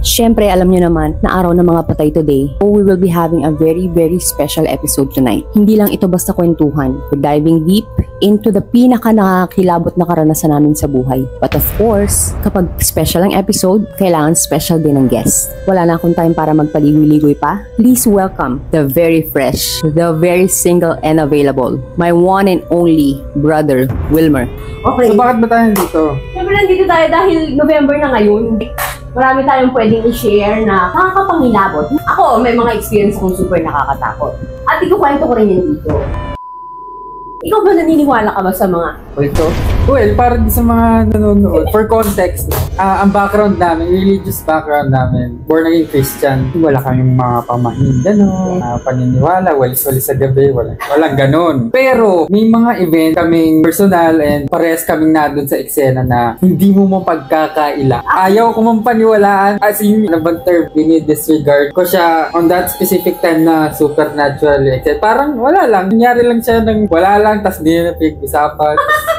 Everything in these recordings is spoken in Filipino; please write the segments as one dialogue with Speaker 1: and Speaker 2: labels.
Speaker 1: Siyempre, alam nyo naman na araw ng mga patay today, so we will be having a very, very special episode tonight. Hindi lang ito basta kwentuhan. We're diving deep into the pinaka-nakakilabot na karanasan namin sa buhay. But of course, kapag special ang episode, kailangan special din ang guest. Wala na akong time para magpaligoy-ligoy pa. Please welcome the very fresh, the very single and available, my one and only brother, Wilmer.
Speaker 2: Okay. So bakit ba tayo dito?
Speaker 1: Siyempre nandito tayo dahil November na ngayon. Marami tayong pwedeng i-share na nakakapangilabot. Ako, may mga experience kong super nakakatakot. At ikukwento ko rin yan dito. Ikaw ba naniniwala ka ba sa mga kulto?
Speaker 2: Well, para sa mga nanonood, for context, ang background namin, religious background namin, born again Christian, wala kaming mga pamahiin, paniniwala, walis-walis sa gabi, walang ganun. Pero, may mga event kaming personal and parehas kaming nandun sa eksena na hindi mo mapagkakaila. Ayaw ko mong paniwalaan, as in, nabang term, disregard ko siya on that specific time na supernatural. Parang wala lang, nangyari lang siya ng wala lang, tas di na pinag-usapan.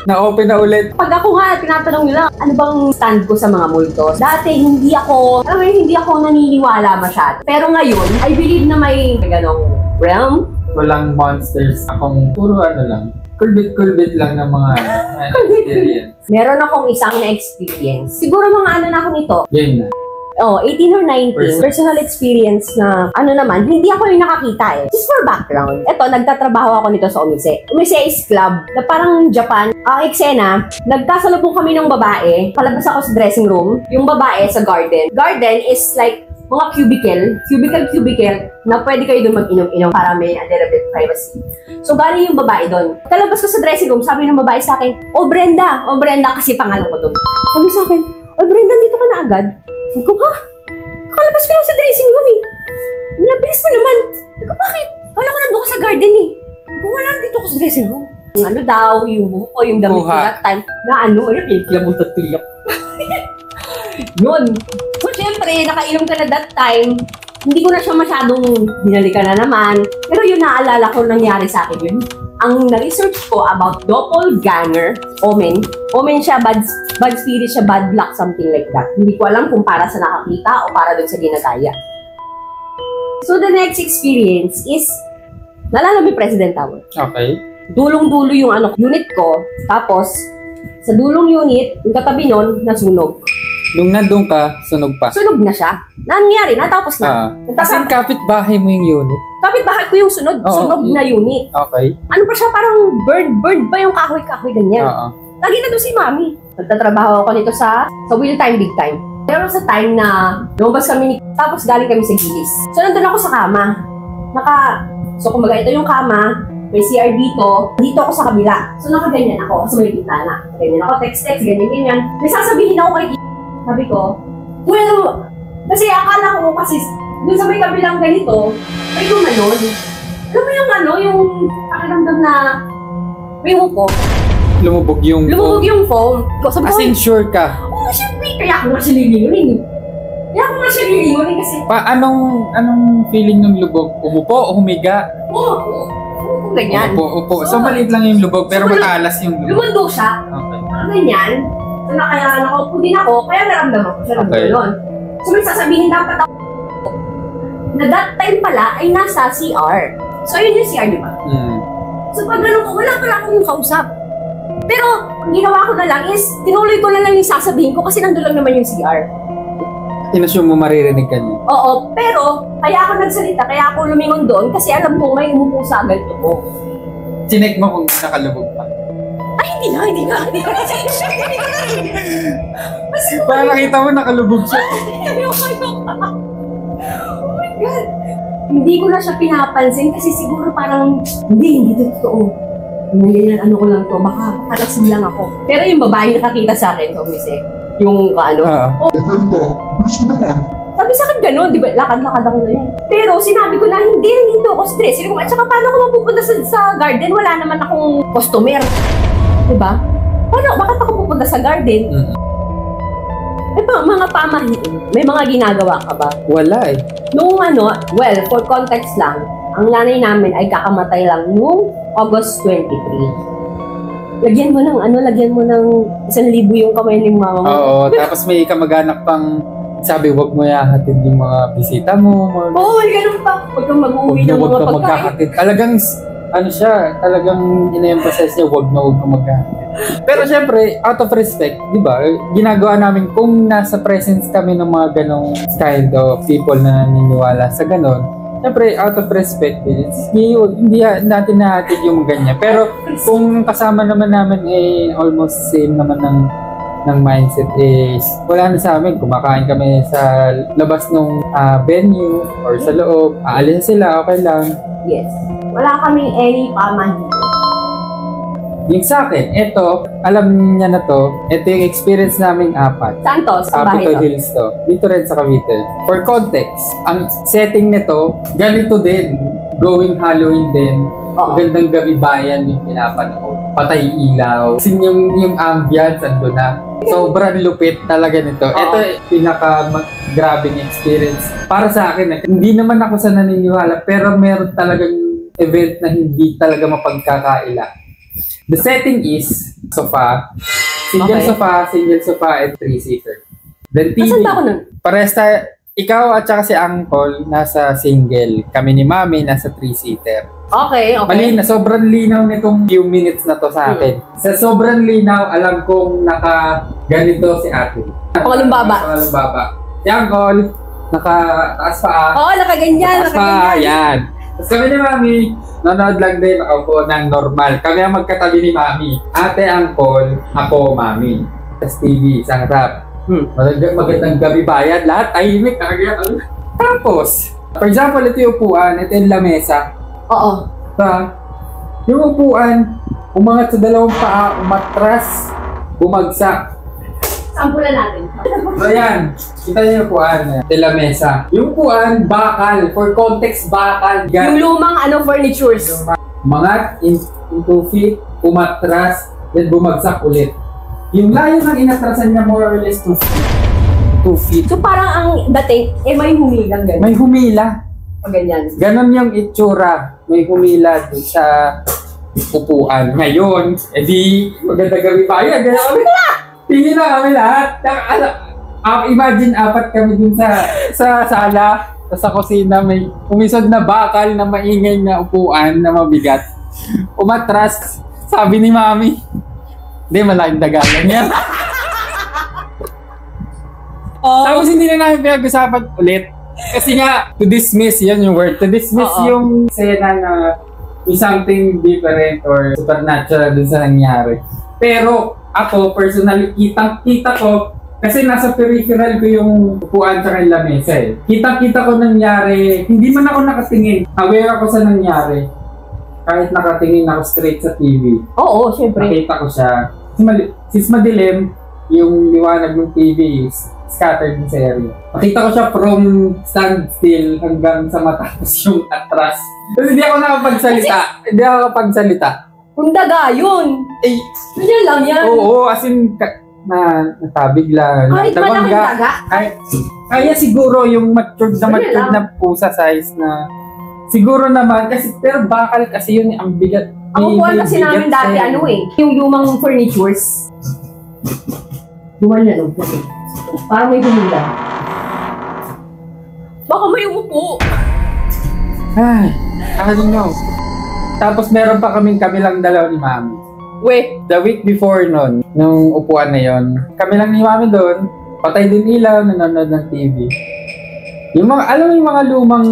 Speaker 2: Na-open na ulit.
Speaker 1: Pag ako nga, tinatanong nila, ano bang stand ko sa mga multo? Dati, hindi ako naniniwala masyado. Pero ngayon, I believe na may ganong realm.
Speaker 2: Walang monsters. Akong puro lang. Kulbit-kulbit lang ng mga experience.
Speaker 1: Meron akong isang na-experience. Siguro mga na ako nito.
Speaker 2: Yan na.
Speaker 1: 18 or 19, personal experience na, hindi ako yung nakakita eh. Just for background. Ito, nagtatrabaho ako nito sa Umise. Umise is club, na parang Japan. Eksena, nagkasalubong kami ng babae, palabas ako sa dressing room, yung babae sa garden. Garden is like, mga cubicle, na pwede kayo doon mag-inom-inom para may a little bit privacy. So, galing yung babae doon. Kalabas ko sa dressing room, sabi ng babae sa akin, Oh Brenda, kasi pangalan ko doon. Sabi sa akin, Oh Brenda, dito ka na agad? Sabi ko, ha? Kalabas ko lang sa dressing room eh. Nabilis mo naman. Sabi ko, bakit? Kala ko nandun ko sa garden eh. Kung wala dito ko sa dressing room. Yung daw, yung buhok ko, yung damit ko that time. Kilabot at tulak. Yun. So, syempre, nakainom ka na that time. Hindi ko na siya masyadong binalikan na naman. Pero yun, naalala ko nangyari sa akin yun. Ang na-research ko about doppelganger, omen siya, bad spirit siya, bad luck, something like that. Hindi ko alam kung para sa nakakita o para dun sa ginagaya. So the next experience is, nalala mo yung President Tower?
Speaker 2: Okay.
Speaker 1: Dulong-dulo yung unit ko, tapos sa dulong unit, yung katabi nun, nasunog.
Speaker 2: Nung nandun ka, sunog pa?
Speaker 1: Sunog na siya. Nangyari, natapos na.
Speaker 2: As in, kapit-bahay mo yung unit?
Speaker 1: Kapit-bahay ko yung sunog na unit.
Speaker 2: Okay.
Speaker 1: Ano pa siya, parang bird ba yung kahoy-kahoy ganyan. Lagi na doon si Mami. Nagtatrabaho ako nito sa Wheel Time Big Time. Pero sa time na lumabas kami, tapos galing kami sa Gilis. So nandun ako sa kama. So kumbaga ito yung kama, may CR dito ako sa kabila. So nakaganyan ako, kasi may bintana. Ganyan ako, text, ganyan. May sasabihin ako kay sabi ko, well, kasi akala ko kasi dun sa may kabilang ganito, may gumanon. Alam mo yung pakiramdam na may ko.
Speaker 2: Lumubog yung
Speaker 1: phone.
Speaker 2: As in, sure ka?
Speaker 1: Oo, syempre. Kaya ako nga siya lilingunin. Kasi...
Speaker 2: Anong feeling ng lubog? Umupo o humiga?
Speaker 1: Oo, ganyan.
Speaker 2: Upo. So, maliit lang yung lubog, pero matalas yung lubog.
Speaker 1: Lumundok siya.
Speaker 2: Okay.
Speaker 1: Ganyan. So, kaya nakaupo din ako, kaya naramdaman ko siya ng gano'n. So, may sasabihin dapat ako na that time pala ay nasa CR. So, yun yung CR, di ba? So, pag gano'n ko, wala pala akong kausap. Pero, ang ginawa ko na lang is, tinuloy ko na lang yung sasabihin ko kasi nandun lang naman yung CR.
Speaker 2: Inassume mo maririnig ka niya?
Speaker 1: Oo, pero, kaya ako nagsalita, kaya ako lumingon doon kasi alam ko may umupo sa ganito ko.
Speaker 2: Chinek mo kung nakalubog pa?
Speaker 1: Ay, hindi na.
Speaker 2: Parang nakita mo nakalubog siya.
Speaker 1: Oh my God. Hindi ko na siya pinapansin kasi siguro parang, hindi totoo. Ko lang to, baka kalasing lang ako. Pero yung babae nakakita sa akin, yung sabi sa akin gano'n, di ba? Lakad-lakad ako na yan. Pero sinabi ko na, hindi ako stress. At saka paano ko mapupunta sa garden? Wala naman akong customer. Diba? Bakit ako pupunta sa garden? Mga pamahiin, may mga ginagawa ka ba?
Speaker 2: Wala eh.
Speaker 1: Noong for context lang, ang nanay namin ay kakamatay lang noong August 23. Lagyan mo ng 1,000 yung kamay ng mama mo.
Speaker 2: Oo, tapos may kamag-anak pang sabi, wag mo yahatid yung mga bisita mo.
Speaker 1: Oo, ganun pa. Huwag kang mag-uwi ng mga pagkain.
Speaker 2: Maghahatid. Talagang, ano siya, talagang ina-emphasize niya, wag na maghahatid. Pero syempre, out of respect, di ba, ginagawa namin kung nasa presence kami ng mga ganong kind of people na naniniwala sa ganon, syempre, out of respect, hindi natin nahatid yung ganyan. Pero kung kasama naman namin almost same naman ng mindset is wala na sa amin. Kumakain kami sa labas ng venue or sa loob. Aalin sila, okay lang.
Speaker 1: Yes. Wala kaming any pamahiin.
Speaker 2: Yung sa akin, ito, alam niya na to, ito yung experience naming apat.
Speaker 1: Santos, sa bahay
Speaker 2: Capitol Hills to. Dito rin sa Cavite. For context, ang setting nito, ganito din. Going Halloween din. Magandang gabi bayan yung pinapanood. Patay ilaw. Kasi yung ambience, ando na. Sobrang lupit talaga nito. Ito, pinaka-grabing experience. Para sa akin, hindi naman ako sa naniniwala, pero meron talagang event na hindi talaga mapagkakaila. The setting is sofa, single sofa, and 3-seater. Then TV.
Speaker 1: Nasaan ba ako nun?
Speaker 2: Parehas tayo, ikaw at saka si Uncle nasa single. Kami ni Mami nasa 3-seater.
Speaker 1: Okay.
Speaker 2: Malina, sobrang linaw nitong few minutes na to sa akin. Sa sobrang linaw, alam kong naka-ganito si ate.
Speaker 1: Pangalong baba.
Speaker 2: Si Uncle, naka-taas paa.
Speaker 1: Oo, nakaganyan.
Speaker 2: Taas paa, yan. Tapos kami ni Mami, nanonood lang din ako ng normal. Kami ang magkatabi ni Mami. Ate, Uncle, ako, Mami. Tapos TV, isang rap. Magandang gabi bayan. Lahat tahimik. Tapos, for example, ito yung upuan. Ito yung lamesa.
Speaker 1: Oo.
Speaker 2: Yung upuan, umangat sa dalawang paa, umatras, bumagsak.
Speaker 1: Sampulan natin.
Speaker 2: Ayan, kita niyo yung upuan. Tela mesa. Yung upuan, bakal. For context, bakal.
Speaker 1: Yung lumang furnitures.
Speaker 2: Mangat in 2 feet, umatras, then bumagsak ulit. Yung layo ng inatrasan niya more or less 2 feet. 2 feet.
Speaker 1: So parang ang dating, may humilang gano'n.
Speaker 2: May humila.
Speaker 1: Ganyan.
Speaker 2: Ganon yung itsura. May humila dun sa upuan. Ngayon, edi maganda gabi pa yan. Tingin na kami lahat. Imagine, apat kami dun sa sala, sa kusina, may umisod na bakal na maingay na upuan na mabigat. Umatras, sabi ni Mami, hindi, malaking dagalan yan. Tapos hindi na namin pinag-usapan ulit. Kasi nga, to dismiss, yan yung word. To dismiss yung sena na yung something different or supernatural dun sa nangyari. Pero, ako, personally, kitang-kita ko, kasi nasa peripheral ko yung upuan sa yung lamesa eh. Kitang-kita ko nangyari, hindi man ako nakatingin, aware ako sa nangyari. Kahit nakatingin ako straight sa TV.
Speaker 1: Oo, syempre.
Speaker 2: Nakita ko siya. Since madilim, yung liwanag ng TV is scattered sa area. Nakita ko siya from standstill hanggang sa matapos yung atras. Kasi hindi ako nakapagsalita. Hindi ako nakapagsalita.
Speaker 1: Kung daga yun.
Speaker 2: Eh,
Speaker 1: ganyan lang yan.
Speaker 2: Oo, as in, natabig lang.
Speaker 1: Kahit malaking daga?
Speaker 2: Kaya siguro yung matured na pusa size na, siguro naman, kasi, pero bakal kasi yun, ang bigat.
Speaker 1: Ang upuan kasi namin dati, yung lumang furnitures. Duman na, no? Parang may humila. Baka may umupo.
Speaker 2: Ay, I don't know. Tapos meron pa kami lang dalawa ni Mami. The week before nun, nung upuan na yon, kami lang ni Mami doon, patay din ilaw, nanonood ng TV. Yung mga, alam mo yung mga lumang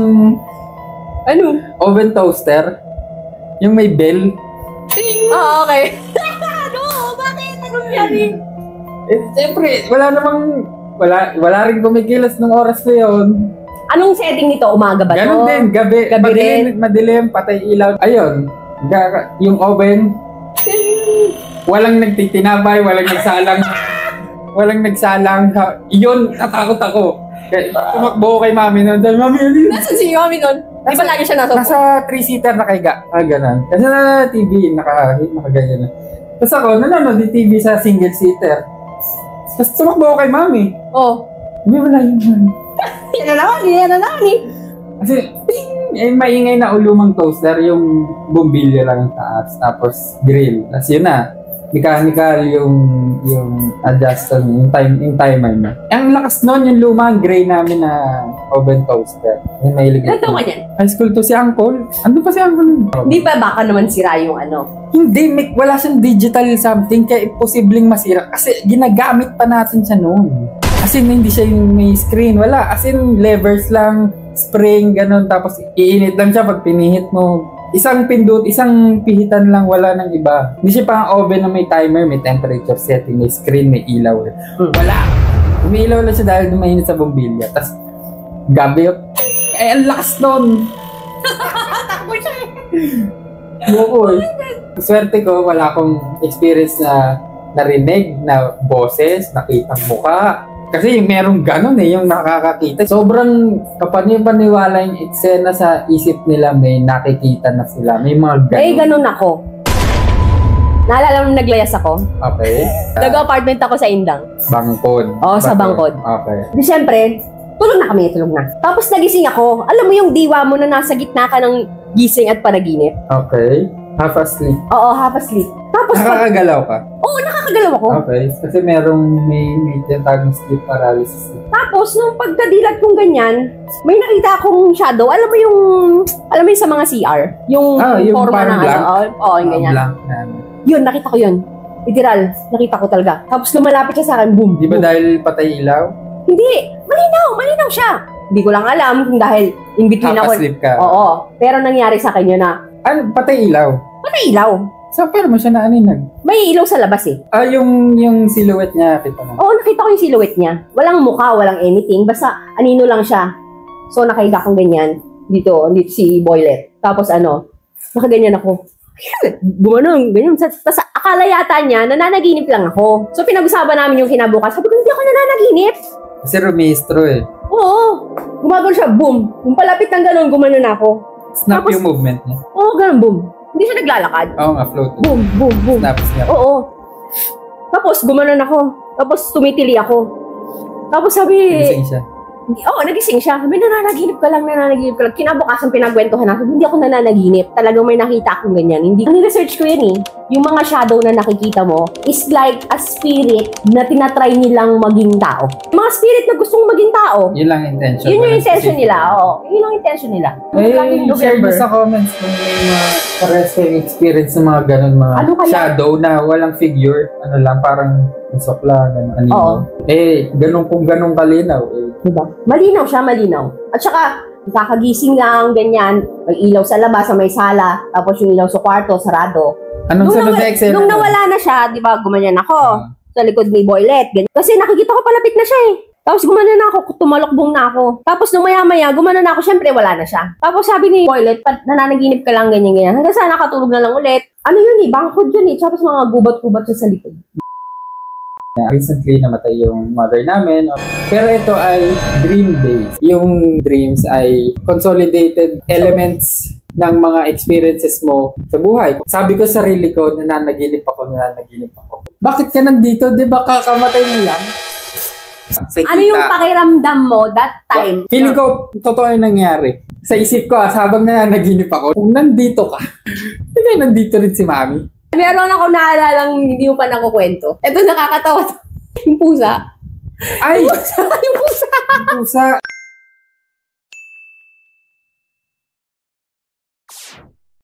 Speaker 2: oven toaster? Yung may bell?
Speaker 1: Okay. Bakit? Anong yan?
Speaker 2: Siyempre, wala rin kumikilos nung oras na yun.
Speaker 1: Anong setting nito? Umaga ba to?
Speaker 2: Ganon din, gabi rin. Madilim, patay ilaw. Ayun, yung oven, walang nagtitinabay, walang nagsalang. Iyon, natakot ako. Tumakbo kay Mami nun. Mami,
Speaker 1: nasaan si Mami nun? Di ba lagi siya
Speaker 2: nasa 3-seater nakahiga. Ganon. Kasi na TV, nakaganyan na. Tapos ako, nanonood yung TV sa single-seater. Tapos tumakbo kay Mami. Wala yun.
Speaker 1: Yan na naman eh.
Speaker 2: Kasi, maingay na ulumang toaster, yung bumbilya lang taas, tapos grill. Tapos yun na. mechanical yung adjustan, yung timer mo. Ang lakas nun, yung lumang gray namin na oven toaster. Yung mahilig.
Speaker 1: Ito ka yan.
Speaker 2: High school to si Uncle. Ando pa si Uncle.
Speaker 1: Hindi pa baka naman sira yung ano.
Speaker 2: Hindi, wala siyang digital something kaya posibleng masira. Kasi ginagamit pa natin siya noon. As in, hindi siya yung may screen. Wala. As in, levers lang, spring, ganun. Tapos, iinit lang siya pag pinihit mo. Isang pindot, isang pihitan lang, wala nang iba. Hindi siya pang oven na may timer, may temperature setting, may screen, may ilaw. Wala. Umiilaw lang siya dahil mainit sa bombilya. Tapos, gabi, ang lakas nun.
Speaker 1: Takbo siya eh.
Speaker 2: Buko eh. Swerte ko, wala akong experience na narinig na boses, nakitang muka. Kasi merong ganun eh, yung nakakakita. Sobrang kapaniwala yung eksena sa isip nila, may nakikita na sila. May mga ganun.
Speaker 1: Eh, ganun ako. Naalala mo naglayas ako?
Speaker 2: Okay.
Speaker 1: Nag-apartment ako sa Indang.
Speaker 2: Bangkod.
Speaker 1: Oo, sa Bangkod.
Speaker 2: Okay.
Speaker 1: Di syempre, tulog na kami, tulog na. Tapos nagising ako. Alam mo yung diwa mo na nasa gitna ka ng gising at panaginip?
Speaker 2: Okay. Half asleep.
Speaker 1: Oo, half asleep. Tapos
Speaker 2: Nakakagalaw ka?
Speaker 1: Oo, nakakagalaw ako.
Speaker 2: Okay. Kasi may tinatawag ng sleep paralysis.
Speaker 1: Tapos, nung pagkadilat kong ganyan, may nakita akong shadow. Alam mo yung sa mga CR? Yung
Speaker 2: yung
Speaker 1: forma
Speaker 2: parang
Speaker 1: ng
Speaker 2: blank?
Speaker 1: Oo, yung ganyan.
Speaker 2: Blank na ano.
Speaker 1: Yun, nakita ko yun. Literal, nakita ko talaga. Tapos lumalapit siya sa akin, boom.
Speaker 2: Di ba
Speaker 1: boom.
Speaker 2: dahil patay ilaw?
Speaker 1: Hindi, malinaw siya. Hindi ko lang alam kung dahil in between
Speaker 2: Half
Speaker 1: ako.
Speaker 2: asleep ka?
Speaker 1: Oo, pero nangyari sa akin yun na,
Speaker 2: Ano, patay ilaw?
Speaker 1: patay ilaw.
Speaker 2: Saan pa naman siya naaninag?
Speaker 1: May ilaw sa labas eh.
Speaker 2: Yung silhouette niya, kita mo.
Speaker 1: Oo, nakita ko yung silhouette niya. Walang mukha, walang anything. Basta, anino lang siya. So, nakita kong ganyan. Dito si Boylet. Tapos nakaganyan ako. Gumanong, ganyan. Tapos, akala yata niya, nananaginip lang ako. So, pinag-usapan namin yung kinabukas. Sabi ko, hindi ako nananaginip.
Speaker 2: Kasi rumistro eh.
Speaker 1: Oo. Gumagano siya, boom. Kung palapit ng ganun, gumano na ako.
Speaker 2: Snap
Speaker 1: Tapos,
Speaker 2: yung movement niya.
Speaker 1: Oo, ganun, boom. Hindi siya naglalakad.
Speaker 2: Oo nga, float.
Speaker 1: Boom, boom, boom.
Speaker 2: Snap.
Speaker 1: Oo. Tapos, gumanon ako. Tapos, tumitili ako. Tapos sabi,
Speaker 2: Gising siya.
Speaker 1: nagising siya. Sabi, nananaginip ka lang. Kinabukasan pinagwentuhan ako. Hindi ako nananaginip. Talagang may nakita akong ganyan. Ang research ko yan eh. Yung mga shadow na nakikita mo is like a spirit na tinatry nilang maging tao. Mga spirit na gustong maging tao.
Speaker 2: Yun lang intention.
Speaker 1: Yun yung
Speaker 2: Walang
Speaker 1: intention
Speaker 2: specific.
Speaker 1: nila. Oo. Yun ang intention nila.
Speaker 2: Share nyo sa comments kung may mga pares kayong experience ng mga ganun, mga
Speaker 1: Ano kaya?
Speaker 2: shadow na walang figure. Ano lang, parang sokla, anino.
Speaker 1: Oo.
Speaker 2: Ganun kung ganun kalinaw.
Speaker 1: Diba? Malinaw siya, malinaw. At saka, kakagising lang, ganyan. May ilaw sa labas, sa may sala. Tapos yung ilaw sa kwarto, sarado.
Speaker 2: Anong sunod na eksena?
Speaker 1: Nung nawala na siya, di ba, gumanyan ako. Sa likod ni Boylet. Ganyan. Kasi nakikita ko palapit na siya eh. Tapos gumanon na ako, tumalokbong na ako. Tapos nung maya-maya, gumanon na ako, syempre wala na siya. Tapos sabi ni Boylet, nananaginip ka lang, ganyan-ganyan. Hanggang sa nakatulog na lang ulit. Ano yun eh, bangkod yun eh. Tapos mga gubat-gubat siya sa likod.
Speaker 2: Recently, namatay yung mother namin. Pero ito ay dream-based. Yung dreams ay consolidated elements ng mga experiences mo sa buhay. Sabi ko sa sarili ko, nananaginip ako. Bakit ka nandito? Di ba kakamatay mo lang?
Speaker 1: Ano yung pakiramdam mo that time?
Speaker 2: Feeling ko, totoo yung nangyari. Sa isip ko, habang nananaginip ako, kung nandito ka, hindi nandito rin si Mami.
Speaker 1: Meron ako naalalang hindi mo pa nakukwento. Ito nakakatawa. Yung pusa.
Speaker 2: Ay!
Speaker 1: Yung pusa.
Speaker 2: Pusa!